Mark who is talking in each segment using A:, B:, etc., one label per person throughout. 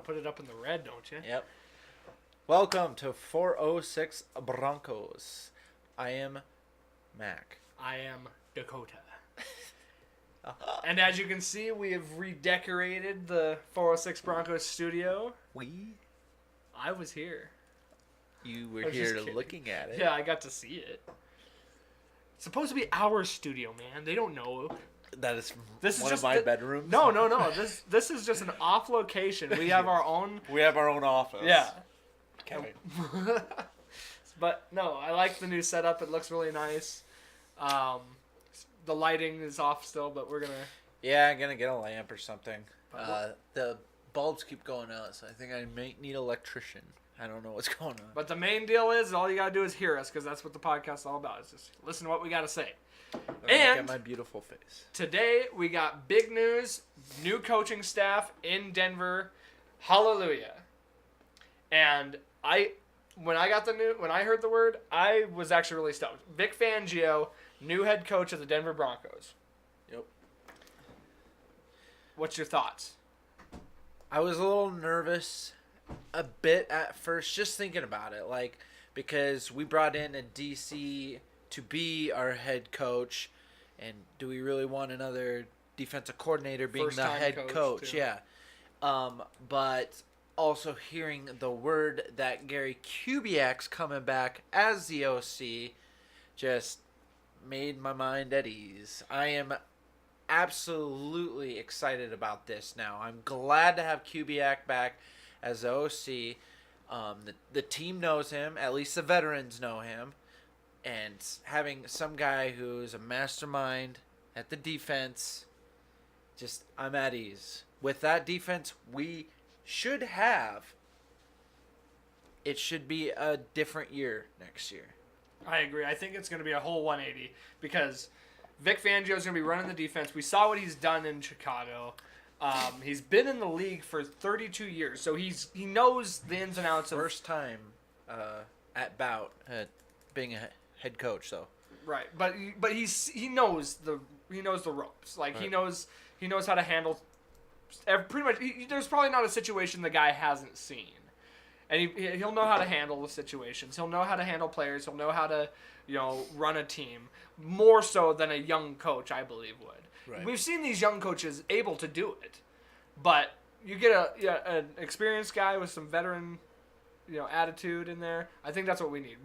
A: put it up in the red, don't you?
B: Yep. Welcome to 406 Broncos. I am Mac.
A: I am Dakota. And as you can see, we have redecorated the 406 Broncos studio. I was here.
B: You were here looking at it.
A: Yeah, I got to see it. It's supposed to be our studio, man. They don't know.
B: That is
A: this
B: one
A: is
B: of my bedrooms?
A: No. This is just an off location. We have our own.
B: We have our own office.
A: Yeah.
B: Okay.
A: But no, I like the new setup. It looks really nice. The lighting is off still, but we're gonna.
B: Yeah, I'm gonna get a lamp or something. The bulbs keep going out, so I think I might need an electrician. I don't know what's going on.
A: But the main deal is all you gotta do is hear us, because that's what the podcast's all about. Is just listen to what we gotta say. And
B: look at my beautiful face.
A: Today we got big news: new coaching staff in Denver. Hallelujah! And when I heard the word, I was actually really stoked. Vic Fangio, new head coach of the Denver Broncos.
B: Yep.
A: What's your thoughts?
B: I was a little nervous a bit at first, just thinking about it, because we brought in a DC to be our head coach, and do we really want another defensive coordinator being the head coach?
A: Too.
B: Yeah. But also hearing the word that Gary Kubiak's coming back as the OC just made my mind at ease. I am absolutely excited about this now. I'm glad to have Kubiak back as the OC. The team knows him. At least the veterans know him. And having some guy who's a mastermind at the defense, I'm at ease. With that defense, we should have. It should be a different year next year.
A: I agree. I think it's going to be a whole 180 because Vic Fangio is going to be running the defense. We saw what he's done in Chicago. He's been in the league for 32 years, so he knows the ins and outs of.
B: First time at being a head coach, though.
A: Right, but he knows the ropes. Like, right. He knows how to handle. Pretty much, there's probably not a situation the guy hasn't seen, and he'll know how to handle the situations. He'll know how to handle players. He'll know how to run a team more so than a young coach, I believe, would.
B: Right.
A: We've seen these young coaches able to do it, but you get an experienced guy with some veteran, attitude in there. I think that's what we need.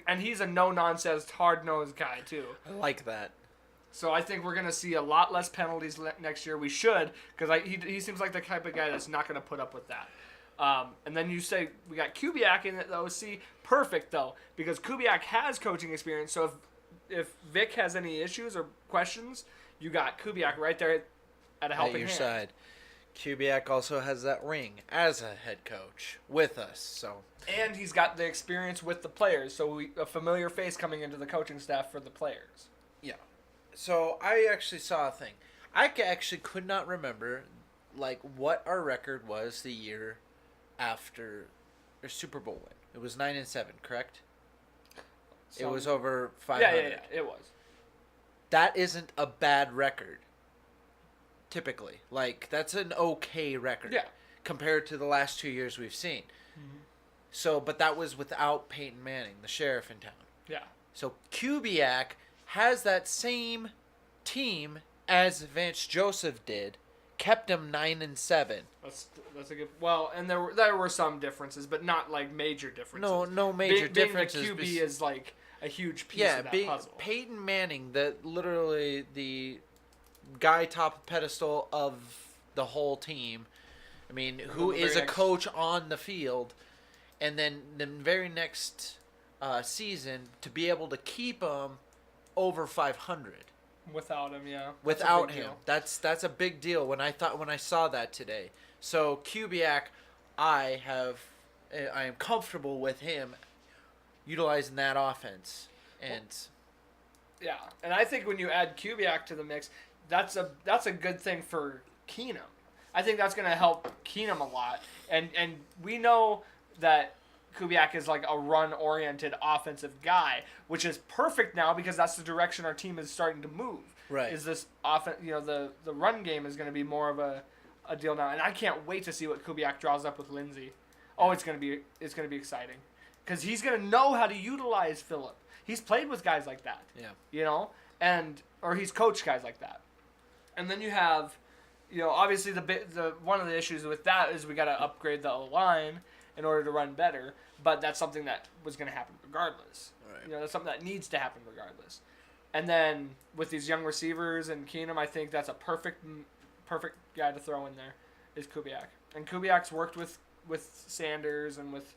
A: And he's a no-nonsense, hard-nosed guy too.
B: I like that.
A: So I think we're going to see a lot less penalties next year. We should, because he seems like the type of guy that's not going to put up with that. And then you say we got Kubiak in the OC. Perfect, though, because Kubiak has coaching experience. So if Vic has any issues or questions, you got Kubiak right there at a helping hand.
B: At your side. Kubiak also has that ring as a head coach with us. So.
A: And he's got the experience with the players, so a familiar face coming into the coaching staff for the players.
B: Yeah. So I actually saw a thing. I actually could not remember, what our record was the year after our Super Bowl win. It was 9-7, correct? It was over 500.
A: Yeah, it was.
B: That isn't a bad record. Typically, that's an okay record.
A: Yeah.
B: Compared to the last 2 years we've seen. Mm-hmm. So, but that was without Peyton Manning, the sheriff in town.
A: Yeah.
B: So Kubiak has that same team as Vance Joseph did, kept him 9-7.
A: That's a good. Well, and there were some differences, but not major differences.
B: No major differences.
A: Being the QB is a huge piece of that puzzle.
B: Peyton Manning, literally the guy top pedestal of the whole team. I mean, who is a coach on the field, and then the very next season to be able to keep him over 500.
A: Without him, yeah.
B: Without him, that's a big deal. When I saw that today, so Kubiak, I am comfortable with him utilizing that offense, and
A: yeah, and I think when you add Kubiak to the mix, that's a good thing for Keenum. I think that's going to help Keenum a lot, and we know that Kubiak is a run-oriented offensive guy, which is perfect now because that's the direction our team is starting to move.
B: Right.
A: Is this the run game is going to be more of a a deal now, and I can't wait to see what Kubiak draws up with Lindsey. Oh, it's gonna be exciting, because he's gonna know how to utilize Phillip. He's played with guys like that.
B: Yeah.
A: Or he's coached guys like that. And then you have, obviously the one of the issues with that is we got to upgrade the O-line in order to run better, but that's something that was going to happen regardless.
B: Right.
A: That's something that needs to happen regardless. And then with these young receivers and Keenum, I think that's a perfect guy to throw in there is Kubiak. And Kubiak's worked with Sanders and with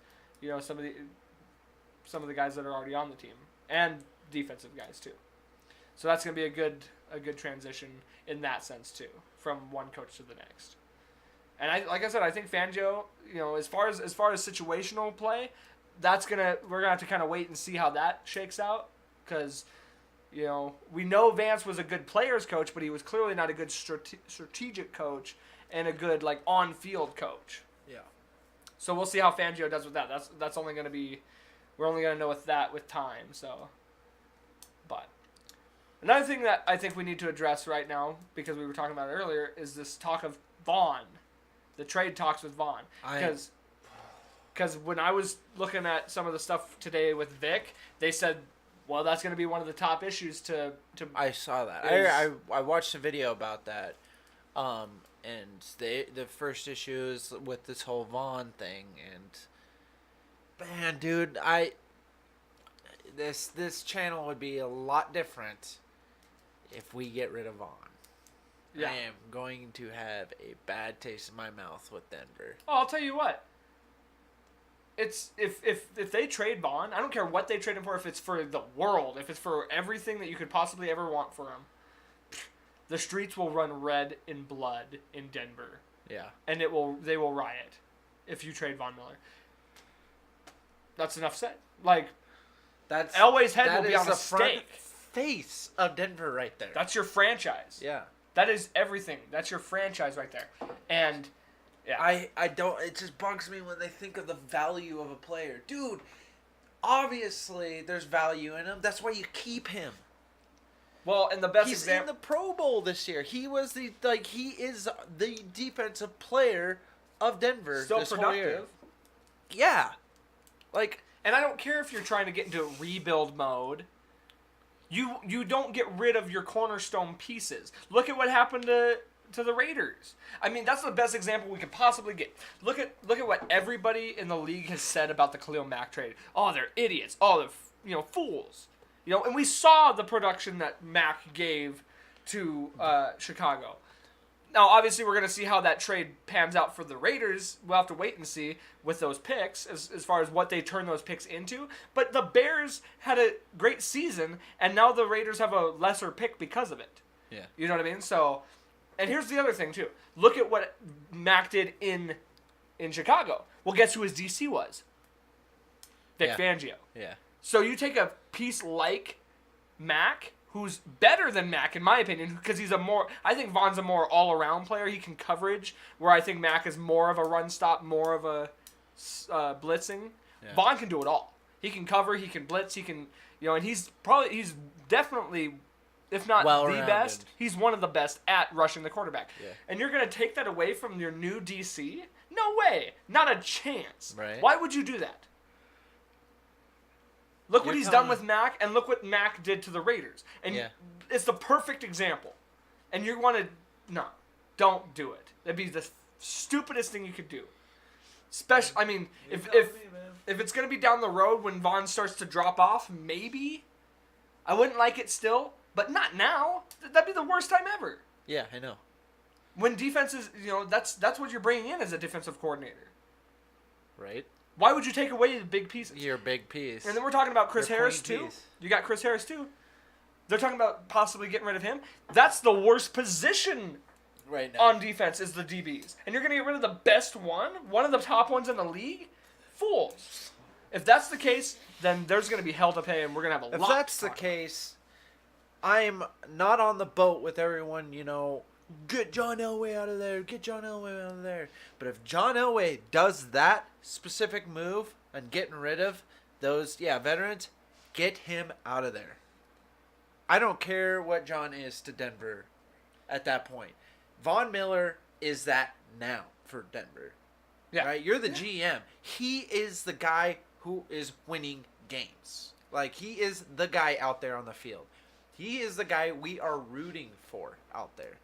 A: some of the guys that are already on the team and defensive guys too. So that's going to be a good transition in that sense too, from one coach to the next. And like I said, I think Fangio, as far as situational play, we're gonna have to kind of wait and see how that shakes out, because we know Vance was a good players coach, but he was clearly not a good strategic coach and a good on field coach.
B: Yeah.
A: So we'll see how Fangio does with that. That's only going to be, we're only going to know with that with time. So, but another thing that I think we need to address right now, because we were talking about it earlier, is this talk of Vaughn, the trade talks with Vaughn. Because when I was looking at some of the stuff today with Vic, they said, well, that's going to be one of the top issues to
B: I saw that. I watched a video about that. And the first issue is with this whole Vaughn thing, and man, dude, this channel would be a lot different if we get rid of Vaughn. Yeah. I am going to have a bad taste in my mouth with Denver.
A: Oh, I'll tell you what. It's if they trade Vaughn, I don't care what they trade him for. If it's for the world, if it's for everything that you could possibly ever want for him. The streets will run red in blood in Denver.
B: Yeah. And
A: they will riot if you trade Von Miller. That's enough said. That's Elway's head will be on a stake.
B: Face of Denver right there.
A: That's your franchise.
B: Yeah.
A: That is everything. That's your franchise right there. And yeah.
B: I don't, it just bugs me when they think of the value of a player. Dude, obviously there's value in him. That's why you keep him.
A: Well, and the best
B: He's in the Pro Bowl this year. He was he is the defensive player of Denver.
A: Still
B: this
A: productive.
B: Whole year. Yeah.
A: And I don't care if you're trying to get into rebuild mode. You don't get rid of your cornerstone pieces. Look at what happened to the Raiders. I mean, that's the best example we could possibly get. Look at what everybody in the league has said about the Khalil Mack trade. Oh, they're idiots. Oh, they're fools. And we saw the production that Mack gave to Chicago. Now, obviously, we're going to see how that trade pans out for the Raiders. We'll have to wait and see with those picks as far as what they turn those picks into. But the Bears had a great season, and now the Raiders have a lesser pick because of it.
B: Yeah.
A: You know what I mean? So, and here's the other thing, too. Look at what Mack did in Chicago. Well, guess who his DC was? Vic Fangio.
B: Yeah.
A: So you take a piece like Mack, who's better than Mack in my opinion, because I think Vaughn's a more all-around player. He can coverage, where I think Mack is more of a run stop, more of a blitzing. Yeah. Vaughn can do it all. He can cover, he can blitz, he can, and he's definitely, if not the best, he's one of the best at rushing the quarterback.
B: Yeah.
A: And you're going to take that away from your new DC? No way. Not a chance.
B: Right.
A: Why would you do that? Look what he's done with Mack, and look what Mack did to the Raiders. And it's the perfect example. And you want to... No. Don't do it. That'd be the stupidest thing you could do. I mean, if it's going to be down the road when Vaughn starts to drop off, maybe. I wouldn't like it still, but not now. That'd be the worst time ever.
B: Yeah, I know.
A: When defenses, that's what you're bringing in as a defensive coordinator.
B: Right.
A: Why would you take away the big pieces?
B: Your big piece.
A: And then we're talking about Chris Harris, too. You got Chris Harris, too. They're talking about possibly getting rid of him. That's the worst position
B: right now
A: on defense is the DBs. And you're going to get rid of the best one of the top ones in the league? Fools. If that's the case, then there's going to be hell to pay, and we're going to have a lot.
B: If that's the case, I'm not on the boat with everyone, get John Elway out of there, get John Elway out of there. But if John Elway does that specific move and getting rid of those, veterans, get him out of there. I don't care what John is to Denver at that point. Von Miller is that now for Denver.
A: Yeah.
B: Right? You're the GM. He is the guy who is winning games. Like, he is the guy out there on the field. He is the guy we are rooting for out there.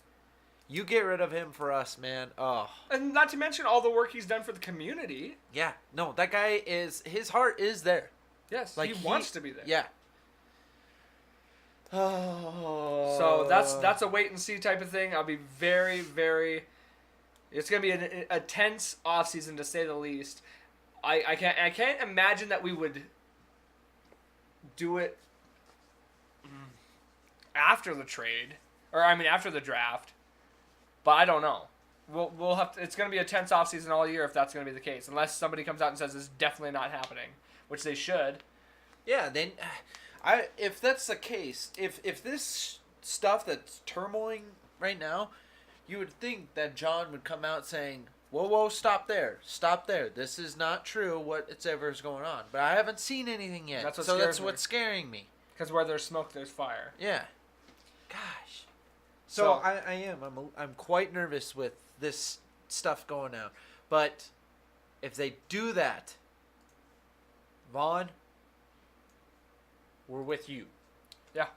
B: You get rid of him for us, man. Oh.
A: And not to mention all the work he's done for the community.
B: Yeah. No, that guy is... His heart is there.
A: Yes,
B: Like,
A: he wants to be there.
B: Yeah. Oh.
A: So that's a wait and see type of thing. I'll be very, very... It's going to be a tense offseason, to say the least. I can't imagine that we would do it after the trade. Or, I mean, after the draft. But I don't know. We'll have to, it's going to be a tense offseason all year if that's going to be the case. Unless somebody comes out and says it's definitely not happening. Which they should.
B: Yeah, then... if that's the case, if this stuff that's turmoiling right now, you would think that John would come out saying, whoa, stop there. This is not true, whatever is going on. But I haven't seen anything yet. That's what's scaring me.
A: Because where there's smoke, there's fire.
B: Yeah. Gosh. So I am. I'm quite nervous with this stuff going out. But if they do that, Vaughn, we're with you.
A: Yeah.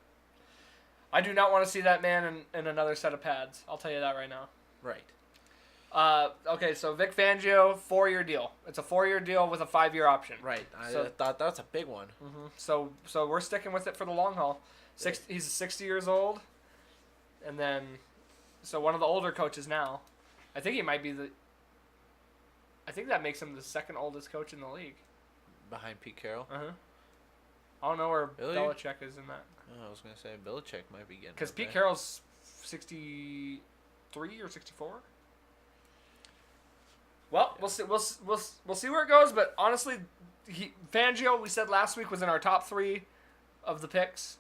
A: I do not want to see that man in another set of pads. I'll tell you that right now.
B: Right.
A: Okay, so Vic Fangio, 4-year deal. It's a 4-year deal with a 5-year option.
B: Right. I thought that was a big one.
A: Mm-hmm. So we're sticking with it for the long haul. He's 60 years old. And then, so one of the older coaches now. I think he might be I think that makes him the second oldest coach in the league.
B: Behind Pete Carroll?
A: Uh-huh. I don't know where
B: Really?
A: Belichick is in that.
B: Oh, I was going to say Belichick might be getting
A: Because Pete
B: there.
A: Carroll's 63 or 64. Well, yeah. We'll see where it goes. But honestly, Fangio, we said last week, was in our top 3 of the picks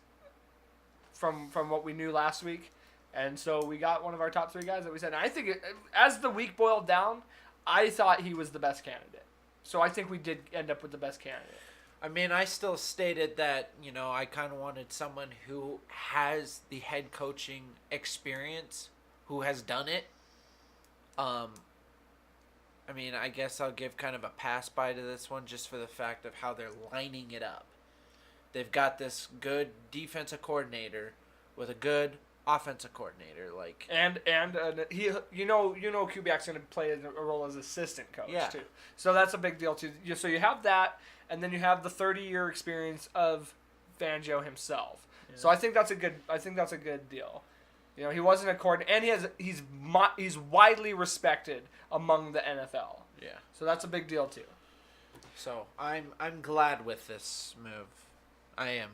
A: from what we knew last week. And so we got one of our top 3 guys that we said. And I think as the week boiled down, I thought he was the best candidate. So I think we did end up with the best candidate.
B: I mean, I still stated that, I kind of wanted someone who has the head coaching experience, who has done it. I mean, I guess I'll give kind of a pass by to this one just for the fact of how they're lining it up. They've got this good defensive coordinator with a good offensive coordinator,
A: and he Kubiak's going to play a role as assistant coach too. So that's a big deal too. So you have that. And then you have the 30-year experience of Fangio himself. Yeah. So I think that's a good deal. He wasn't a coordinator, and he's widely respected among the NFL.
B: Yeah.
A: So that's a big deal too.
B: So I'm glad with this move. I am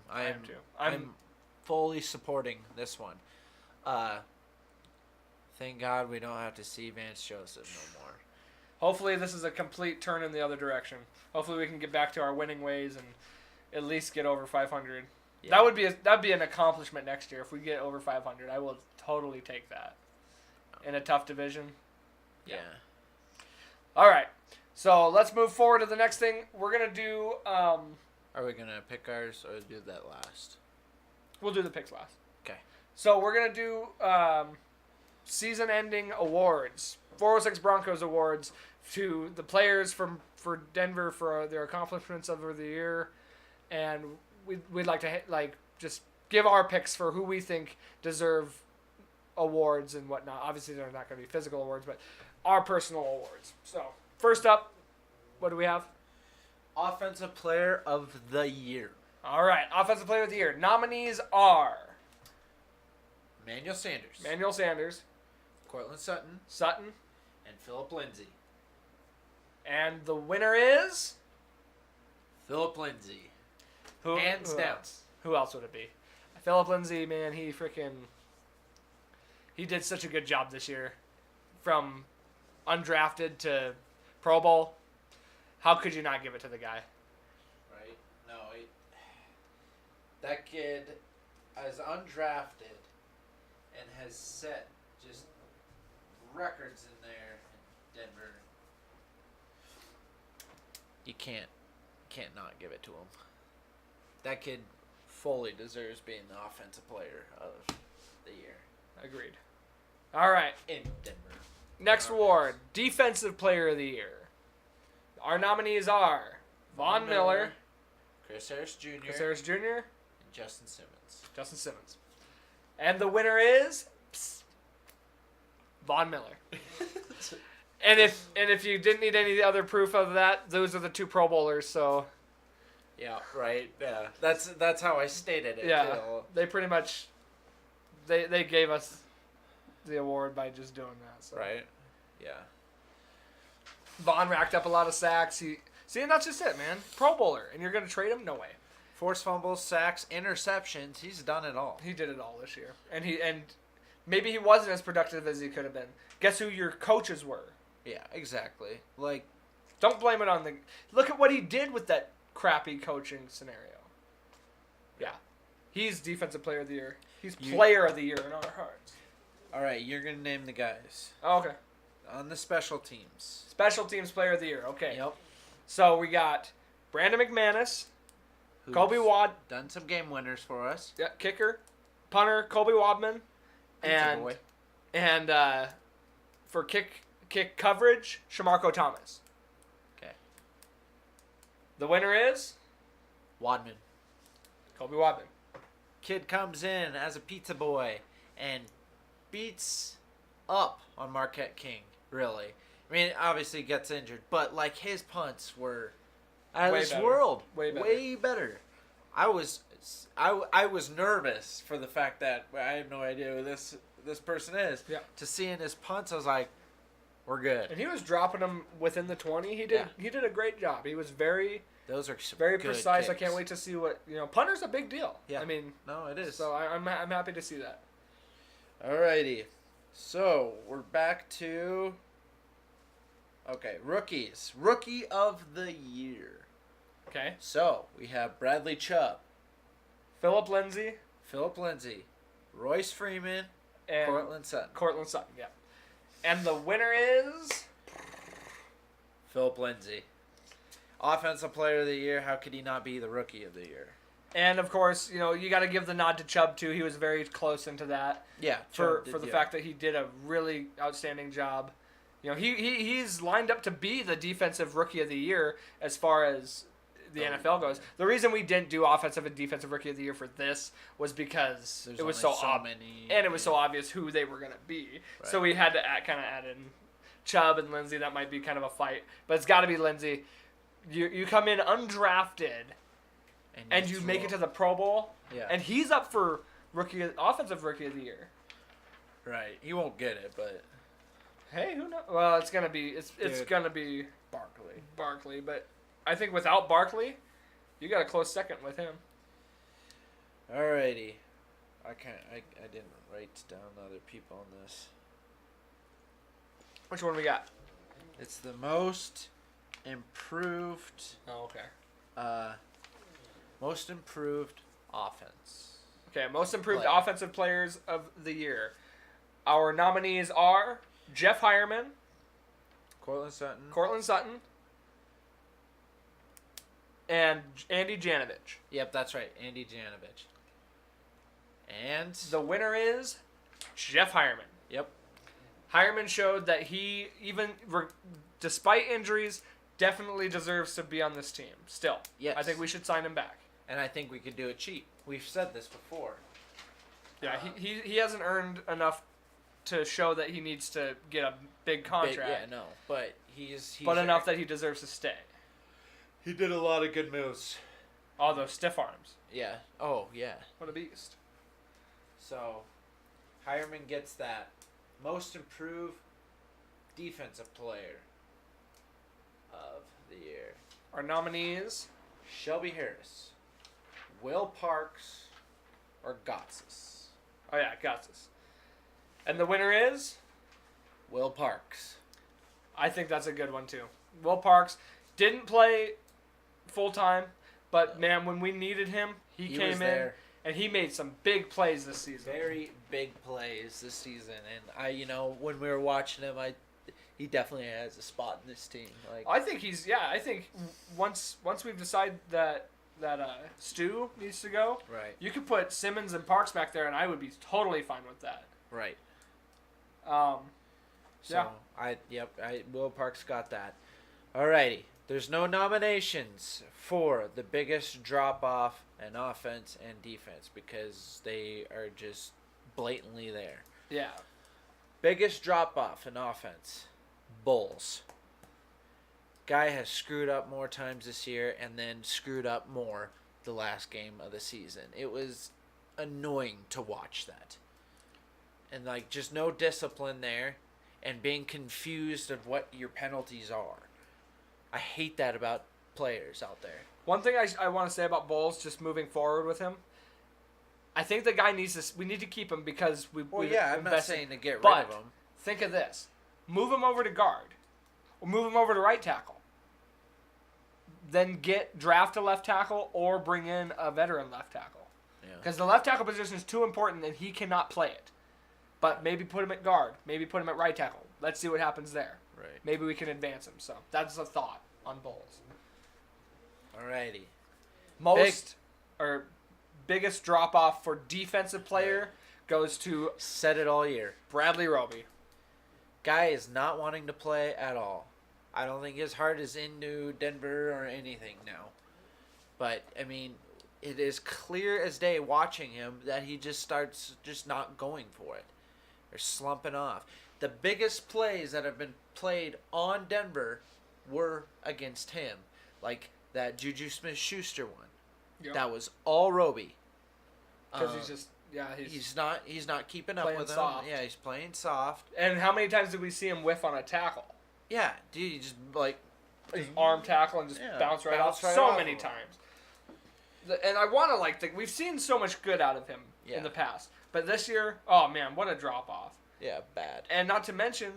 B: too. I'm fully supporting this one. Thank God we don't have to see Vance Joseph no more.
A: Hopefully this is a complete turn in the other direction. Hopefully we can get back to our winning ways and at least get over 500. Yeah. That'd be an accomplishment next year if we get over 500. I will totally take that. In a tough division.
B: Yeah.
A: All right. So let's move forward to the next thing. We're gonna do.
B: Are we gonna pick ours or do that last?
A: We'll do the picks last.
B: Okay.
A: So we're gonna do season-ending awards. 406 Broncos awards to the players for Denver for their accomplishments over the year, and we'd like to just give our picks for who we think deserve awards and whatnot. Obviously, they're not going to be physical awards, but our personal awards. So first up, what do we have?
B: Offensive Player of the Year.
A: All right, Offensive Player of the Year. Nominees are
B: Emmanuel
A: Sanders,
B: Cortland
A: Sutton,
B: and Philip Lindsay.
A: And the winner is
B: Philip Lindsay.
A: Who
B: down.
A: Else? Who else would it be? Philip Lindsay, man, he did such a good job this year. From undrafted to Pro Bowl. How could you not give it to the guy?
B: Right? No, that kid is undrafted and has set just records in there in Denver. You can't not give it to him. That kid fully deserves being the offensive player of the year.
A: Agreed. All right.
B: In Denver.
A: Next award, Defensive Player of the Year. Our nominees are Von Miller,
B: Chris Harris Jr.,
A: and
B: Justin Simmons.
A: Justin Simmons. And the winner is Von Miller. And if you didn't need any other proof of that, those are the 2 Pro Bowlers. So
B: yeah, right. Yeah, that's how I stated it.
A: yeah,
B: too.
A: they pretty much they gave us the award by just doing that. So.
B: Right. Yeah.
A: Vaughn racked up a lot of sacks. And that's just it, man. Pro Bowler, and you're gonna trade him? No way.
B: Forced fumbles, sacks, interceptions. He's done it all.
A: He did it all this year, and maybe he wasn't as productive as he could have been. Guess who your coaches were?
B: Yeah, exactly. Like,
A: don't blame it on the. Look at what he did with that crappy coaching scenario. Yeah, he's Defensive Player of the Year. He's Player of the Year in our hearts.
B: All right, you're gonna name the guys.
A: Oh, okay.
B: On the special teams.
A: Special Teams Player of the Year. Okay.
B: Yep.
A: So we got Brandon McManus,
B: Who's
A: Colby Wad,
B: done some game winners for us.
A: yeah, kicker, punter Colby Wadman,
B: Pizza boy.
A: and for kick coverage, Shamarko Thomas.
B: Okay.
A: The winner is
B: Wadman.
A: Colby Wadman.
B: Kid comes in as a pizza boy and beats up on Marquette King, really. I mean, obviously gets injured, but like his punts were out of
A: Way
B: this
A: better.
B: world.
A: Way better.
B: I was nervous for the fact that I have no idea who this person is.
A: Yeah.
B: To seeing his punts, I was like, we're good.
A: And he was dropping them within the 20. He did a great job. He was very
B: Those are some
A: very
B: good
A: precise.
B: kicks.
A: I can't wait to see what punter's a big deal.
B: Yeah.
A: I mean,
B: No, it is.
A: so I'm happy to see that.
B: Alrighty. So, we're back to... Okay, rookies. Rookie of the year.
A: Okay.
B: So, we have Bradley Chubb,
A: Philip Lindsay
B: Philip Lindsay, Royce Freeman,
A: and
B: Cortland Sutton.
A: Cortland Sutton. Yeah. And the winner is
B: Philip Lindsay. Offensive player of the year. How could he not be the rookie of the year?
A: And of course, you got to give the nod to Chubb too. He was very close into that.
B: Yeah.
A: For the fact that he did a really outstanding job. He's lined up to be the defensive rookie of the year as far as the NFL goes. The reason we didn't do offensive and defensive rookie of the year for this was because
B: There's
A: it was
B: only
A: so
B: so
A: obvious,
B: many,
A: and it was so obvious who they were gonna be.
B: Right.
A: So we had to kind of add in Chubb and Lindsey. That might be kind of a fight, but it's got to be Lindsey. You come in undrafted, and you make it to the Pro Bowl,
B: Yeah.
A: and he's up for offensive rookie of the year.
B: Right. He won't get it, but
A: Hey, who knows? Well, it's gonna be gonna be Barkley, but I think without Barkley, you got a close second with him.
B: alrighty. I didn't write down other people on this.
A: Which one we got?
B: It's the most improved
A: Oh, okay.
B: most improved offense.
A: Okay, most improved
B: Player.
A: offensive players of the year. Our nominees are Jeff Hireman,
B: Cortland Sutton.
A: Cortland Sutton, and Andy Janovich.
B: Yep, that's right. Andy Janovich. And
A: The winner is Jeff Hireman.
B: yep.
A: Hireman showed that he, despite injuries, definitely deserves to be on this team. Still,
B: Yes.
A: I think we should sign him back.
B: And I think we could do it cheap. We've said this before.
A: Yeah, he hasn't earned enough to show that he needs to get a big contract.
B: Yeah, no. But he's
A: but enough that he deserves to stay.
B: he did a lot of good moves.
A: All those stiff arms.
B: Yeah. Oh, yeah.
A: What a beast.
B: So, Hireman gets that most improved defensive player of the year.
A: Our nominees.
B: Shelby Harris, Will Parks, or Gotsis.
A: Oh, yeah, got this. And the winner is?
B: Will Parks.
A: I think that's a good one, too. Will Parks didn't play full-time, but, man, when we needed him, he came
B: was
A: in.
B: there.
A: And he made some big plays this season.
B: Very big plays this season, and when we were watching him, he definitely has a spot in this team. Like,
A: I think I think once we've decided that Stu needs to go,
B: right,
A: you could put Simmons and Parks back there, and I would be totally fine with that.
B: right. So
A: Yeah.
B: Will Parks got that. Alrighty. There's no nominations for the biggest drop off in offense and defense because they are just blatantly there.
A: Yeah.
B: Biggest drop off in offense. Bulls. Guy has screwed up more times this year and then screwed up more the last game of the season. It was annoying to watch that. And like just no discipline there and being confused of what your penalties are. I hate that about players out there.
A: One thing I want to say about Bowles, just moving forward with him, I think the guy we need to keep him because we.
B: Well,
A: we
B: I'm not saying to get rid of him.
A: Think of this: move him over to guard, or move him over to right tackle. Then draft a left tackle or bring in a veteran left tackle. Because the left tackle position is too important and he cannot play it. But maybe put him at guard. Maybe put him at right tackle. Let's see what happens there.
B: Right.
A: Maybe we can advance him. So that's a thought on Bowles.
B: Alrighty.
A: Biggest drop off for defensive player goes to
B: said it all year.
A: Bradley Roby.
B: Guy is not wanting to play at all. I don't think his heart is into Denver or anything now. But I mean, it is clear as day watching him that he just starts just not going for it. They're slumping off. The biggest plays that have been played on Denver were against him. Like that Juju Smith-Schuster one.
A: Yep.
B: That was all Roby.
A: Because he's
B: he's not keeping up with him.
A: Soft.
B: Yeah, he's playing soft.
A: And how many times did we see him whiff on a tackle?
B: Yeah, dude, he just like
A: his arm tackle and just bounce right off so many times. And I want to think we've seen so much good out of him in the past, but this year, oh man, what a drop off.
B: Yeah, bad.
A: And not to mention,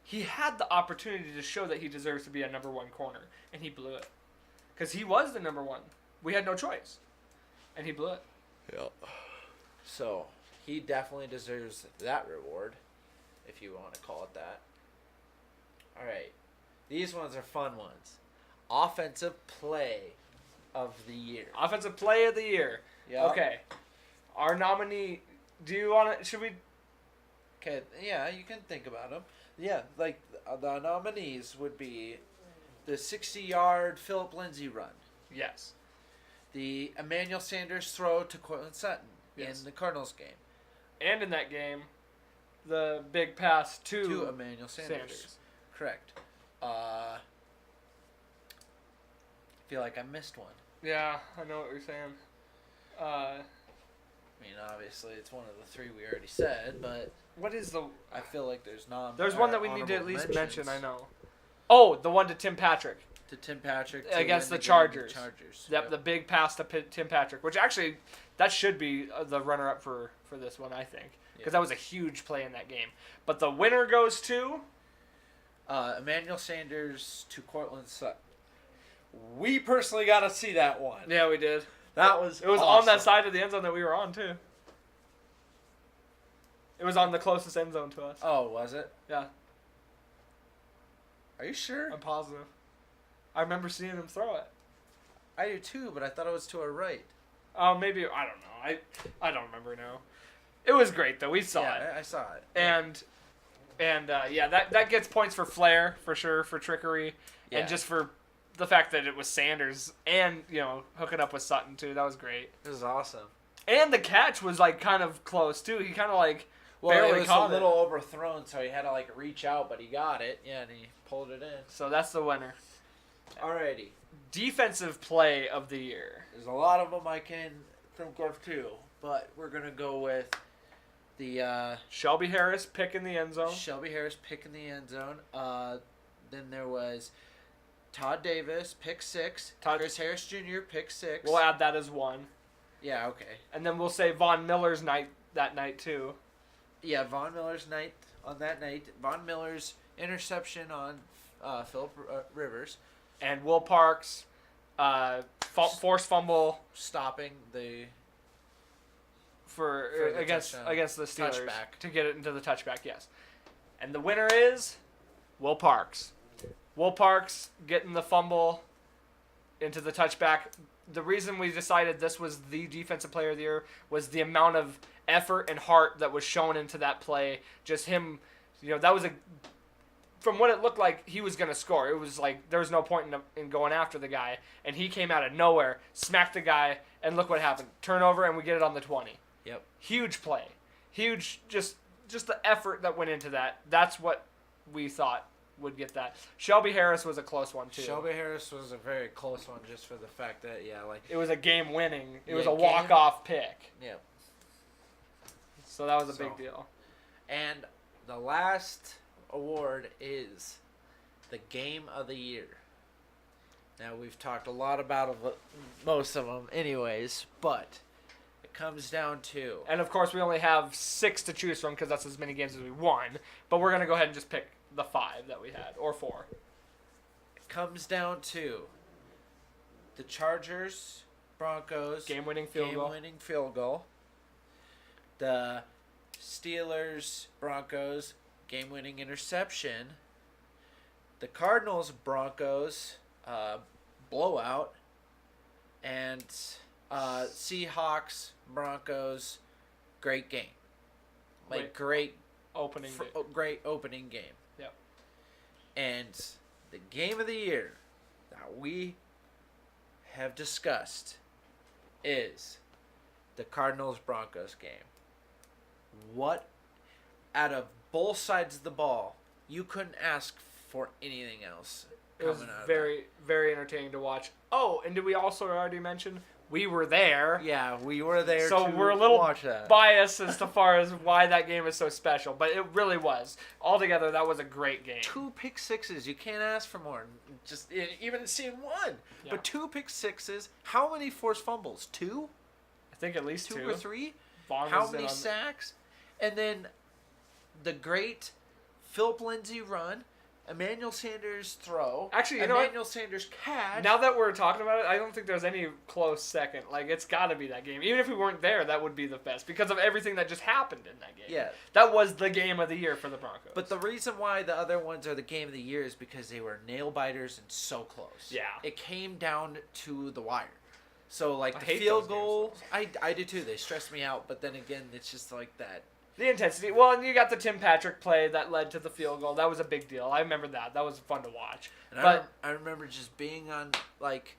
A: he had the opportunity to show that he deserves to be a number one corner, and he blew it. Because he was the number one. We had no choice. And he blew it.
B: Yep. So, he definitely deserves that reward, if you want to call it that. Alright. These ones are fun ones. Offensive play of the year.
A: Offensive play of the year.
B: Yep.
A: Okay. Our nominee, do you want to, should we?
B: Okay, yeah, you can think about them. Yeah, like the nominees would be the 60-yard Philip Lindsay run.
A: Yes.
B: The Emmanuel Sanders throw to Cortland Sutton in the Cardinals game.
A: And in that game, the big pass to
B: Emmanuel Sanders. Correct. Feel like I missed one.
A: Yeah, I know what you're saying.
B: I mean, obviously, it's one of the three we already said, but
A: what is the?
B: I feel like there's
A: There's one that we need to at least
B: mentions.
A: mention. I know. Oh, the one to Tim Patrick.
B: To Tim Patrick
A: against the Chargers.
B: Chargers.
A: Yep, the big pass to Tim Patrick, which actually that should be the runner-up for this one, I think, because that was a huge play in that game. But the winner goes to
B: Emmanuel Sanders to Cortland Sutton. We personally got to see that one.
A: Yeah, we did.
B: That was
A: It was
B: awesome.
A: on that side of the end zone that we were on, too. It was on the closest end zone to us.
B: Oh, was it?
A: Yeah.
B: Are you sure?
A: I'm positive. I remember seeing him throw it.
B: I do too, but I thought it was to our right.
A: Oh, maybe. I don't know. I don't remember now. It was great, though. We saw it.
B: I saw it.
A: And that gets points for flair, for sure, for trickery.
B: Yeah.
A: And just for the fact that it was Sanders and, hooking up with Sutton, too. That was great.
B: It was awesome.
A: And the catch was, kind of close, too. He kind of,
B: barely
A: it was
B: caught a little overthrown, so he had to, reach out, but he got it. Yeah, and he pulled it in.
A: So that's the winner.
B: Alrighty.
A: Defensive play of the year.
B: There's a lot of them I can think of, too, but we're going to go with the
A: Shelby Harris picking the end zone.
B: Shelby Harris picking the end zone. Then there was Todd Davis, pick 6. Chris Harris Jr., pick 6.
A: We'll add that as one.
B: Yeah, okay.
A: And then we'll say Von Miller's night that night, too.
B: Yeah, Von Miller's night on that night. Von Miller's interception on Phillip Rivers.
A: And Will Parks, forced fumble.
B: Stopping the...
A: For against the Steelers.
B: Touchback.
A: To get it into the touchback, yes. And the winner is Will Parks. Will Parks getting the fumble into the touchback. The reason we decided this was the defensive player of the year was the amount of effort and heart that was shown into that play. Just him, that was from what it looked like, he was going to score. It was like there was no point in going after the guy, and he came out of nowhere, smacked the guy, and look what happened. Turnover, and we get it on the 20.
B: Yep.
A: Huge play. Huge, just the effort that went into that. That's what we thought would get that. Shelby Harris was a close one, too.
B: Shelby Harris was a very close one just for the fact that,
A: it was a game-winning. It was
B: Yeah,
A: a walk-off pick.
B: Yep.
A: So that was a big deal.
B: And the last award is the Game of the Year. Now, we've talked a lot about most of them anyways, but it comes down to...
A: And, of course, we only have 6 to choose from because that's as many games as we won. But we're going to go ahead and just pick the 5 that we had, or 4.
B: It comes down to the Chargers, Broncos...
A: Game-winning field goal.
B: The Steelers, Broncos, game-winning interception. The Cardinals, Broncos, blowout. And Seahawks, Broncos, great game. Great
A: opening
B: game.
A: Yep.
B: And the game of the year that we have discussed is the Cardinals-Broncos game. What, out of both sides of the ball, you couldn't ask for anything else.
A: It was very, very entertaining to watch. Oh, and did we also already mention we were there?
B: Yeah, we were there.
A: So
B: to
A: we're a little
B: watch that.
A: biased as far as why that game is so special, but it really was. Altogether, that was a great game.
B: 2 pick sixes. You can't ask for more. Just even seeing one,
A: Yeah.
B: but 2 pick sixes. How many forced fumbles? 2?
A: I think at least 2
B: or 3.
A: Vaughn
B: How
A: was in
B: many
A: on
B: sacks? And then the great Philip Lindsay run, Emmanuel Sanders throw.
A: Actually, you know what?
B: Emmanuel Sanders catch.
A: Now that we're talking about it, I don't think there's any close second. Like, it's got to be that game. Even if we weren't there, that would be the best because of everything that just happened in that game.
B: Yeah.
A: That was the game of the year for the Broncos.
B: But the reason why the other ones are the game of the year is because they were nail biters and so close.
A: Yeah.
B: It came down to the wire. So, like,
A: I
B: the
A: hate
B: field
A: those
B: goal, I do too. They stress me out. But then again, it's just like that.
A: The intensity. Well, and you got the Tim Patrick play that led to the field goal. That was a big deal. I remember that. That was fun to watch.
B: And
A: But
B: I remember just being on, like,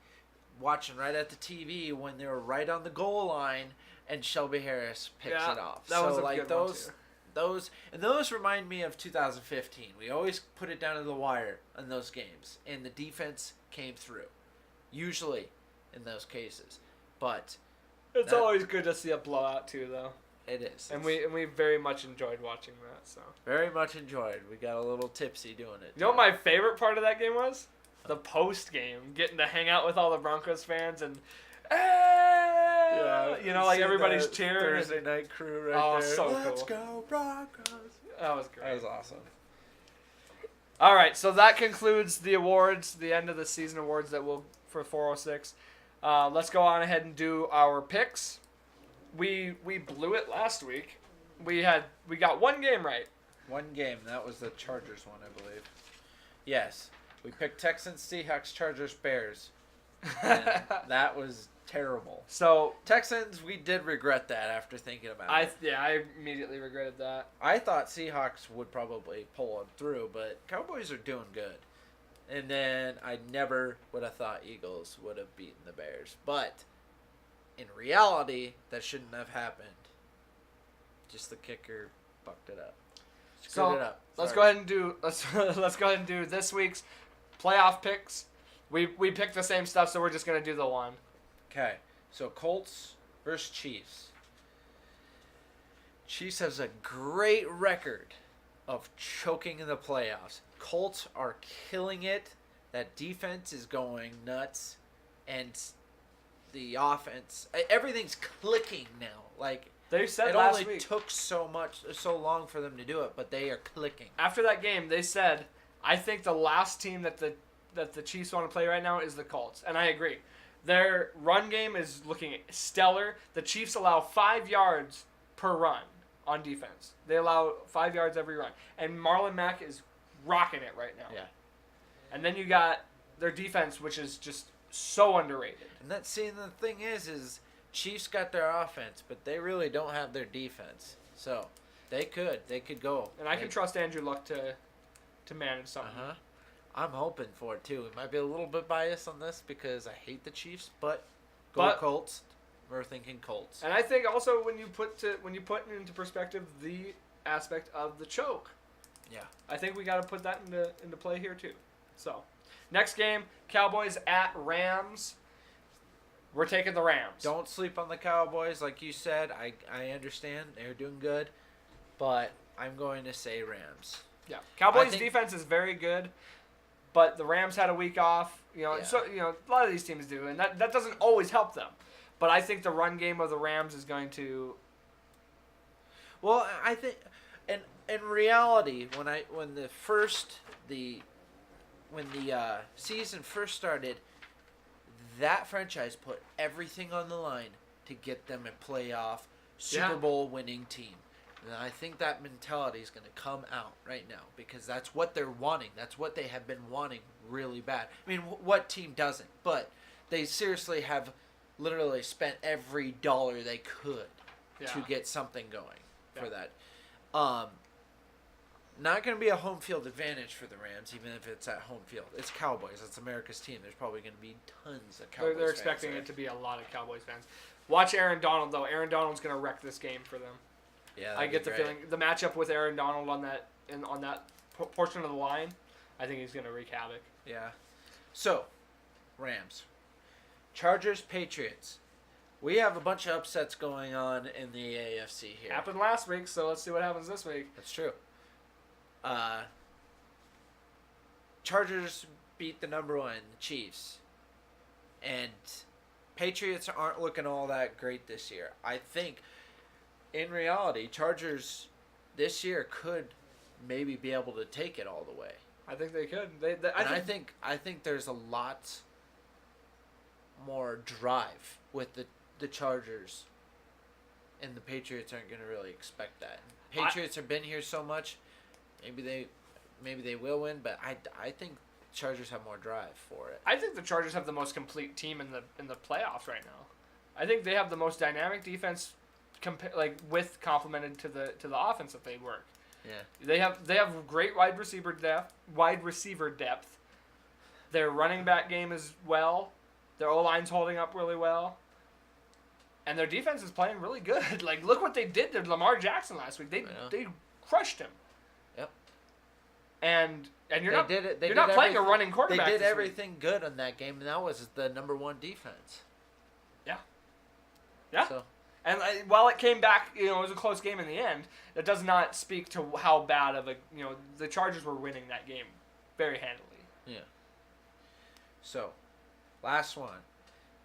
B: watching right at the TV when they were right on the goal line and Shelby Harris picks
A: Yeah,
B: it off.
A: that was a
B: like
A: good one,
B: those remind me of 2015. We always put it down to the wire in those games, and the defense came through, usually in those cases. But
A: it's always good to see a blowout too, though.
B: it is,
A: And we very much enjoyed watching that. So
B: very much enjoyed. We got a little tipsy doing it.
A: you know what my favorite part of that game was? The post game, getting to hang out with all the Broncos fans and. You know, like everybody's cheering.
B: Thursday night crew
A: Oh,
B: there.
A: so
B: Let's
A: cool.
B: go Broncos.
A: That was great.
B: That was awesome.
A: All right, so that concludes the awards, the end of the season awards that will for 406. Let's go on ahead and do our picks. We blew it last week. We got one game right.
B: One game. That was the Chargers one, I believe. Yes. We picked Texans, Seahawks, Chargers, Bears. And that was terrible.
A: So
B: Texans, we did regret that after thinking about it.
A: I immediately regretted that.
B: I thought Seahawks would probably pull them through, but Cowboys are doing good. And then I never would have thought Eagles would have beaten the Bears. But in reality, that shouldn't have happened. Just the kicker fucked it up. Screwed it up.
A: Let's
B: Sorry.
A: let's go ahead and do this week's playoff picks. We picked the same stuff, so we're just gonna do the one.
B: Okay, so Colts versus Chiefs. Chiefs has a great record of choking in the playoffs. Colts are killing it. That defense is going nuts, and the offense, everything's clicking now. Like
A: They said
B: it
A: last
B: only
A: week
B: took so long for them to do it, but they are clicking.
A: after that game, they said, "I think the last team that the Chiefs want to play right now is the Colts," and I agree. Their run game is looking stellar. The Chiefs allow 5 yards per run on defense. They allow 5 yards every run, and Marlon Mack is rocking it right now.
B: Yeah.
A: And then you got their defense, which is just so underrated.
B: And the thing is Chiefs got their offense, but they really don't have their defense. So they could go.
A: And I can trust Andrew Luck to to manage something.
B: I'm hoping for it too. We might be a little bit biased on this because I hate the Chiefs, but Colts. We're thinking Colts.
A: And I think also when you put into perspective the aspect of the choke.
B: Yeah.
A: I think we got to put that into play here too. So, next game, Cowboys at Rams. We're taking the Rams.
B: Don't sleep on the Cowboys, like you said. I understand they're doing good, but I'm going to say Rams.
A: Yeah. Cowboys defense is very good, but the Rams had a week off. So a lot of these teams do, and that doesn't always help them. But I think the run game of the Rams is going to.
B: Well, I think, in reality, when the season first started, that franchise put everything on the line to get them a playoff Super Bowl winning team. And I think that mentality is going to come out right now because that's what they're wanting. That's what they have been wanting really bad. I mean, what team doesn't? But they seriously have literally spent every dollar they could to get something going for that. Not going to be a home field advantage for the Rams, even if it's at home field. It's Cowboys. It's America's team. There's probably going to be tons of Cowboys fans.
A: They're expecting it to be a lot of Cowboys fans. Watch Aaron Donald, though. Aaron Donald's going to wreck this game for them.
B: Yeah,
A: I get the feeling the matchup with Aaron Donald on that portion of the line, I think he's going to wreak havoc.
B: Yeah. So, Rams. Chargers, Patriots. We have a bunch of upsets going on in the AFC here.
A: Happened last week, so let's see what happens this week.
B: That's true. Chargers beat the number one, the Chiefs. And Patriots aren't looking all that great this year. I think, in reality, Chargers this year could maybe be able to take it all the way.
A: I think they could.
B: I think there's a lot more drive with the Chargers, and the Patriots aren't going to really expect that. Patriots have been here so much, maybe they will win, but I think Chargers have more drive for it.
A: I think the Chargers have the most complete team in the playoffs right now. I think they have the most dynamic defense, with complemented to the offense that they work.
B: Yeah.
A: They have great wide receiver depth. Their running back game is well. Their O-line's holding up really well. And their defense is playing really good. Like, look what they did to Lamar Jackson last week. They crushed him.
B: Yep.
A: And you're not
B: not
A: playing a running quarterback.
B: They did everything good on that game, and that was the number one defense.
A: Yeah. Yeah.
B: So.
A: And while it came back, it was a close game in the end. That does not speak to how bad of the Chargers were winning that game very handily.
B: Yeah. So, last one,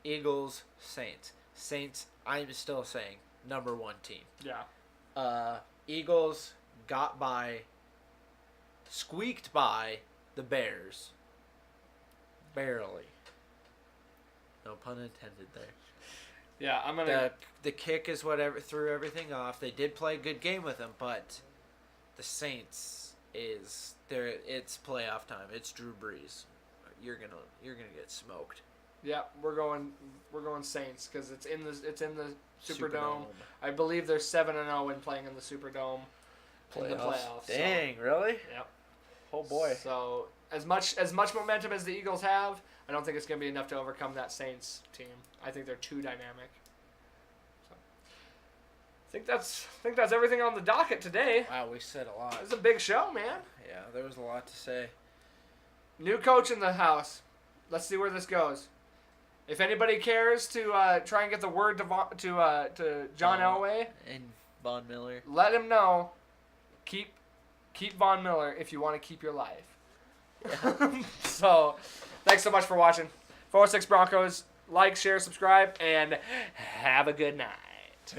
B: Eagles, Saints. Saints, I'm still saying number one team.
A: Yeah.
B: Eagles squeaked by the Bears. Barely. No pun intended there.
A: Yeah, I'm gonna.
B: The kick is whatever threw everything off. They did play a good game with them, but the Saints is there. It's playoff time. It's Drew Brees. You're gonna get smoked.
A: Yeah, we're going Saints because it's in the Superdome. I believe they're 7-0 when playing in the Superdome. In the playoffs.
B: Dang, really?
A: Yep.
B: Oh boy.
A: So as much momentum as the Eagles have, I don't think it's going to be enough to overcome that Saints team. I think they're too dynamic. So, I think that's everything on the docket today.
B: Wow, we said a lot.
A: It was a big show, man.
B: Yeah, there was a lot to say.
A: New coach in the house. Let's see where this goes. If anybody cares to try and get the word to John Elway
B: and Von Miller,
A: let him know. Keep Von Miller if you want to keep your life. So, thanks so much for watching. 406 Broncos. Like, share, subscribe, and have a good night.